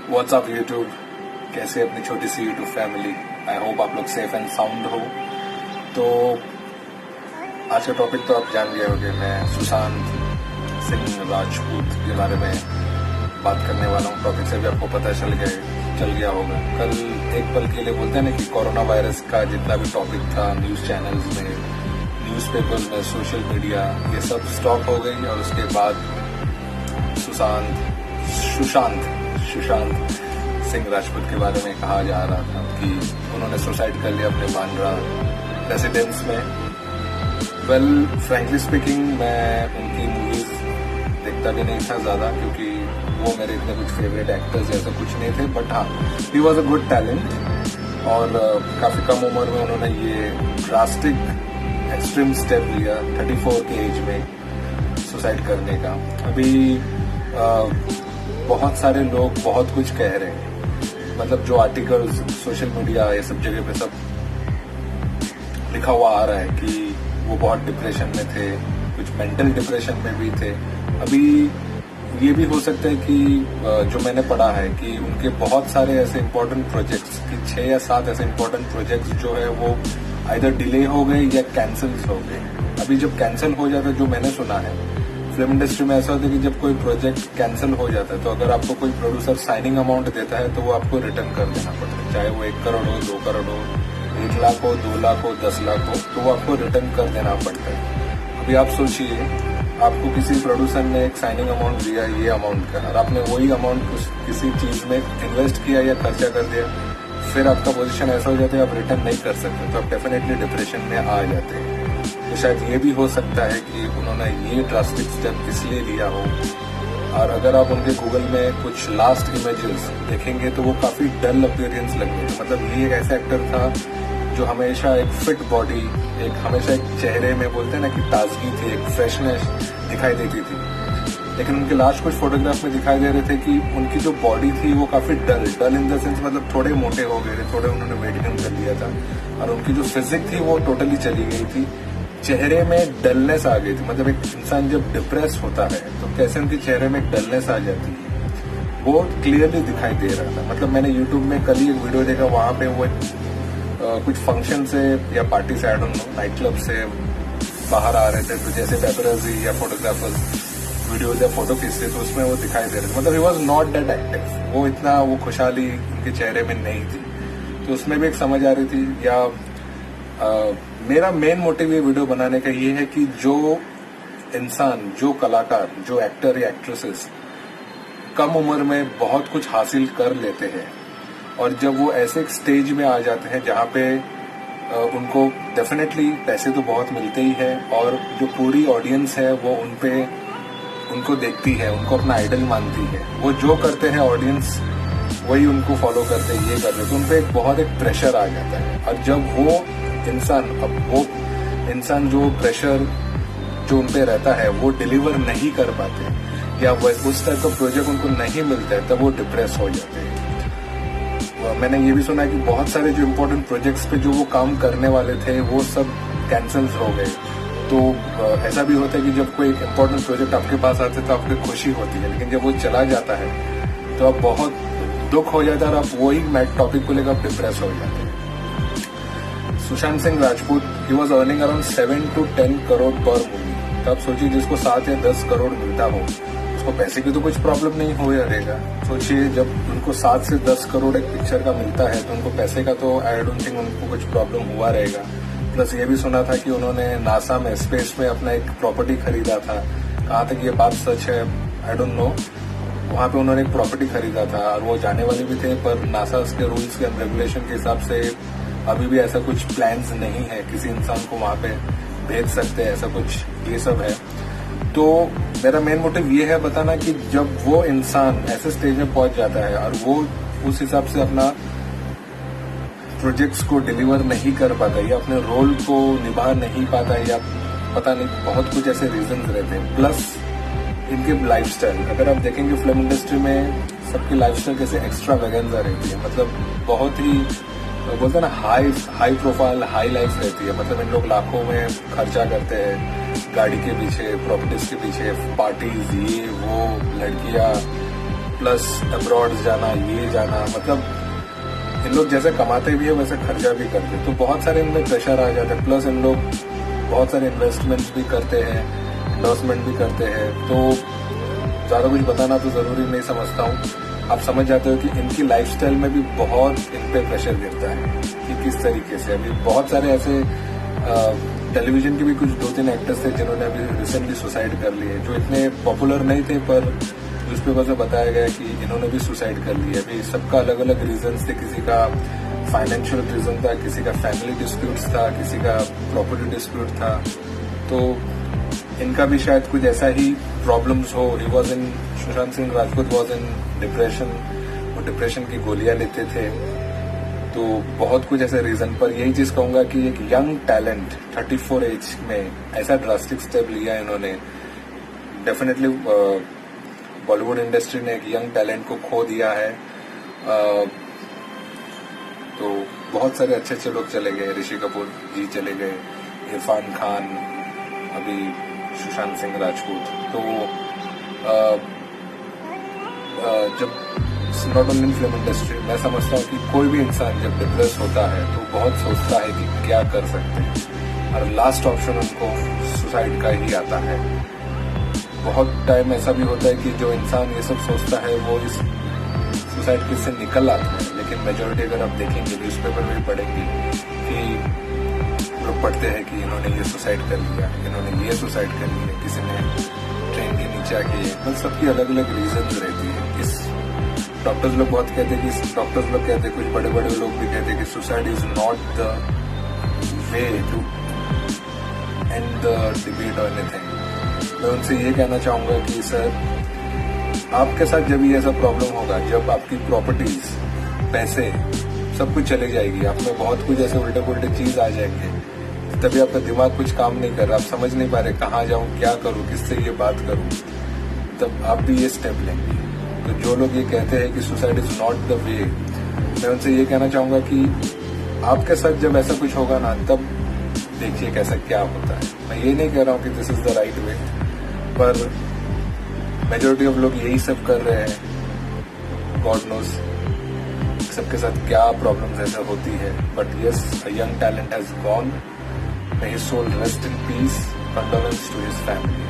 WhatsApp YouTube, कैसे अपनी छोटी सी यूट्यूब फैमिली। आई होप आप लोग सेफ एंड साउंड हो। तो आज का टॉपिक तो आप जान गए होंगे, मैं सुशांत सिंह राजपूत के बारे में बात करने वाला हूँ। टॉपिक से भी आपको पता चल गया होगा। कल एक पल के लिए बोलते हैं ना कि कोरोना वायरस का जितना भी टॉपिक था न्यूज चैनल्स में, न्यूज़पेपर्स में, सोशल मीडिया, ये सब स्टॉप हो गई और उसके बाद सुशांत सिंह राजपूत के बारे में कहा जा रहा था कि उन्होंने सुसाइड कर लिया अपने बांद्रा रेसिडेंस में। वेल फ्रैंकली स्पीकिंग, मैं उनकी मूवीज देखता भी नहीं था ज़्यादा, क्योंकि वो मेरे इतने कुछ फेवरेट एक्टर्स जैसे कुछ नहीं थे। बट हाँ, he was a good talent और काफ़ी कम उम्र में उन्होंने ये ड्रास्टिक एक्सट्रीम स्टेप लिया 34 के एज में सुसाइड करने का। अभी बहुत सारे लोग बहुत कुछ कह रहे हैं, मतलब जो आर्टिकल्स सोशल मीडिया ये सब जगह पे सब लिखा हुआ आ रहा है कि वो बहुत डिप्रेशन में थे, कुछ मेंटल डिप्रेशन में भी थे। अभी ये भी हो सकता है कि जो मैंने पढ़ा है कि उनके बहुत सारे ऐसे इम्पोर्टेंट प्रोजेक्ट्स कि 6 या 7 ऐसे इम्पोर्टेंट प्रोजेक्ट्स जो है वो आइदर डिले हो गए या कैंसिल हो गए। अभी जब कैंसिल हो जाता है, जो मैंने सुना है फिल्म इंडस्ट्री में ऐसा होता है कि जब कोई प्रोजेक्ट कैंसिल हो जाता है तो अगर आपको कोई प्रोड्यूसर साइनिंग अमाउंट देता है तो वो आपको रिटर्न कर देना पड़ता है, चाहे वो 1 करोड़ हो, 2 करोड़ हो, 1 लाख हो, 2 लाख हो, 10 लाख हो, तो वो आपको रिटर्न कर देना पड़ता है। अभी आप सोचिए, आपको किसी प्रोड्यूसर ने एक साइनिंग अमाउंट दिया ये अमाउंट का, और आपने वही अमाउंट किसी चीज में इन्वेस्ट किया या खर्चा कर दिया, फिर आपका पोजीशन ऐसा हो जाता है आप रिटर्न नहीं कर सकते, तो आप डेफिनेटली डिप्रेशन में आ जाते हैं। तो शायद ये भी हो सकता है कि उन्होंने ये ड्रास्टिक स्टेप इसलिए लिया हो। और अगर आप उनके गूगल में कुछ लास्ट इमेजेस देखेंगे तो वो काफी डल अपीयरेंस लगेगा। मतलब ये एक ऐसा एक्टर था जो हमेशा एक फिट बॉडी, हमेशा एक चेहरे में बोलते हैं ना कि ताजगी थी, एक फ्रेशनेस दिखाई देती थी। लेकिन उनके लास्ट कुछ फोटोग्राफ में दिखाई दे रहे थे कि उनकी जो बॉडी थी वो काफी डल इन द सेंस, मतलब थोड़े मोटे हो गए थे, थोड़े उन्होंने वेट गेन कर लिया था और उनकी जो फिजिक थी वो टोटली चली गई थी। चेहरे में डलनेस आ गई थी। मतलब एक इंसान जब डिप्रेस होता है तो कैसे उनके चेहरे में डलनेस आ जाती है, वो क्लियरली दिखाई दे रहा था। मतलब मैंने यूट्यूब में कल ही एक वीडियो देखा, वहां पे वो कुछ फंक्शन से या पार्टी से, I don't know, night club से बाहर आ रहे थे, तो जैसे पेपरजी या फोटोग्राफर्स वीडियोज या फोटो खींचते तो उसमें वो दिखाई दे रहे थे। मतलब he was not that active, वो इतना वो खुशहाली उनके चेहरे में नहीं थी। तो उसमें भी एक समझ आ रही थी। या मेरा मेन मोटिव ये वीडियो बनाने का ये है कि जो इंसान, जो कलाकार, जो एक्टर या एक्ट्रेसेस कम उम्र में बहुत कुछ हासिल कर लेते हैं और जब वो ऐसे एक स्टेज में आ जाते हैं जहाँ पे उनको डेफिनेटली पैसे तो बहुत मिलते ही है और जो पूरी ऑडियंस है वो उनको देखती है, उनको अपना आइडल मानती है, वो जो करते हैं ऑडियंस वही उनको फॉलो करते हैं, ये करते हैं, तो उनपे बहुत एक प्रेशर आ जाता है। और जब वो इंसान जो प्रेशर जो उनपे रहता है वो डिलीवर नहीं कर पाते या उस टाइप का प्रोजेक्ट उनको नहीं मिलता है, तब वो डिप्रेस हो जाते हैं। मैंने ये भी सुना है कि बहुत सारे जो इम्पोर्टेंट प्रोजेक्ट्स पे जो वो काम करने वाले थे वो सब कैंसिल हो गए। तो ऐसा भी होता है कि जब कोई इम्पोर्टेंट प्रोजेक्ट आपके पास आते हैं तो आपको खुशी होती है, लेकिन जब वो चला जाता है तो आप बहुत दुख हो जाता है और आप वही टॉपिक को लेकर डिप्रेस हो जाते हैं। Sushant Singh Rajput, he was earning around 7 to 10 crore पर मूवी। तो आप सोचिए, जिसको 7 या 10 करोड़ मिलता हो उसको पैसे की तो कुछ प्रॉब्लम नहीं हो रहेगा। सोचिए, जब उनको 7 से 10 करोड़ एक पिक्चर का मिलता है तो उनको पैसे का तो आई डोंट थिंक उनको कुछ प्रॉब्लम हुआ रहेगा। प्लस ये भी सुना था कि उन्होंने नासा में, स्पेस में अपना एक प्रॉपर्टी खरीदा था। कहाँ तक ये बात सच है आई डोंट नो। वहाँ पे उन्होंने एक प्रॉपर्टी खरीदा था और वो जाने वाले भी थे, पर नासा के रूल्स एंड रेगुलेशन के हिसाब से अभी भी ऐसा कुछ प्लान्स नहीं है किसी इंसान को वहाँ पे भेज सकते हैं, ऐसा कुछ ये सब है। तो मेरा मेन मोटिव ये है बताना कि जब वो इंसान ऐसे स्टेज में पहुंच जाता है और वो उस हिसाब से अपना प्रोजेक्ट्स को डिलीवर नहीं कर पाता या अपने रोल को निभा नहीं पाता या पता नहीं बहुत कुछ ऐसे रीजंस रहते हैं। प्लस इनके लाइफस्टाइल, अगर आप देखेंगे फिल्म इंडस्ट्री में सबकी लाइफस्टाइल कैसे एक्स्ट्रा वेगेंजा रहती है, मतलब बहुत ही बोलते हैं ना हाई प्रोफाइल हाई लाइफ रहती है। मतलब इन लोग लाखों में खर्चा करते हैं गाड़ी के पीछे, प्रॉपर्टीज के पीछे, पार्टीज, ये वो, लड़कियां, प्लस अब्रॉड जाना, ये जाना, मतलब इन लोग जैसे कमाते भी है वैसे खर्चा भी करते, तो बहुत सारे इनमें प्रेशर आ जाता है। प्लस इन लोग बहुत सारे इन्वेस्टमेंट्स भी करते हैं, इन्वेस्टमेंट भी करते हैं, तो ज़्यादा कुछ बताना तो ज़रूरी नहीं समझता हूँ। आप समझ जाते हो कि इनकी लाइफस्टाइल में भी बहुत इन पे प्रेशर गिरता है कि किस तरीके से। अभी बहुत सारे ऐसे टेलीविजन के भी कुछ 2-3 एक्टर्स थे जिन्होंने अभी रिसेंटली सुसाइड कर लिए, जो इतने पॉपुलर नहीं थे, पर न्यूज़पेपर में बताया गया कि इन्होंने भी सुसाइड कर लिया। अभी सबका अलग अलग रीजंस थे, किसी का फाइनेंशियल रीजन था, किसी का फैमिली डिस्प्यूट्स था, किसी का प्रॉपर्टी डिस्प्यूट था, तो इनका भी शायद कुछ ऐसा ही प्रॉब्लम्स हो। Sushant Singh Rajput was in depression, वो डिप्रेशन की गोलियां लेते थे, तो बहुत कुछ ऐसे रीजन। पर यही चीज कहूंगा कि एक यंग टैलेंट 34 एज में ऐसा ड्रास्टिक स्टेप लिया इन्होंने। डेफिनेटली बॉलीवुड इंडस्ट्री ने एक यंग टैलेंट को खो दिया है। तो बहुत सारे अच्छे अच्छे लोग चले गए, ऋषि कपूर जी चले गए, इरफान खान, अभी सुशांत सिंह राजपूत। तो जब not only in film industry, मैं समझता हूँ कि कोई भी इंसान जब डिप्रेस होता है तो बहुत सोचता है कि क्या कर सकते हैं, और लास्ट ऑप्शन उनको सुसाइड का ही आता है। बहुत टाइम ऐसा भी होता है कि जो इंसान ये सब सोचता है वो इस सुसाइड से निकल आता है, लेकिन मेजोरिटी अगर आप देखेंगे, न्यूज़पेपर में भी पढ़ेंगे कि लोग पढ़ते हैं कि इन्होंने ये सुसाइड कर लिया, इन्होंने ये सुसाइड कर लिया, किसी ने ट्रेन के नीचे आके, मतलब सबकी अलग अलग रीजन रहती है। इस डॉक्टर्स लोग बहुत कहते हैं कि कुछ बड़े बड़े लोग भी कहते हैं कि suicide is not the way to end the debate or anything. मैं उनसे ये कहना चाहूंगा कि सर, आपके साथ जब ये ऐसा प्रॉब्लम होगा, जब आपकी प्रॉपर्टीज, पैसे, सब कुछ चले जाएगी, आप में बहुत कुछ ऐसे उल्टे पुल्टे चीज आ जाएंगे, तभी आपका दिमाग कुछ काम नहीं कर रहा, आप समझ नहीं पा रहे कहाँ जाऊं, क्या करूं, किससे ये बात करूं, तब आप भी ये स्टेप लेंगे। तो जो लोग ये कहते हैं कि सुसाइड इज नॉट द वे, मैं उनसे ये कहना चाहूंगा कि आपके साथ जब ऐसा कुछ होगा ना, तब देखिए कैसा क्या होता है। मैं ये नहीं कह रहा हूँ कि this is the right way, पर मेजोरिटी ऑफ लोग यही सब कर रहे हैं। गॉड नोज सबके साथ क्या प्रॉब्लम्स ऐसा होती है, but yes, a young talent has gone, may his soul rest in peace, condolence to his family.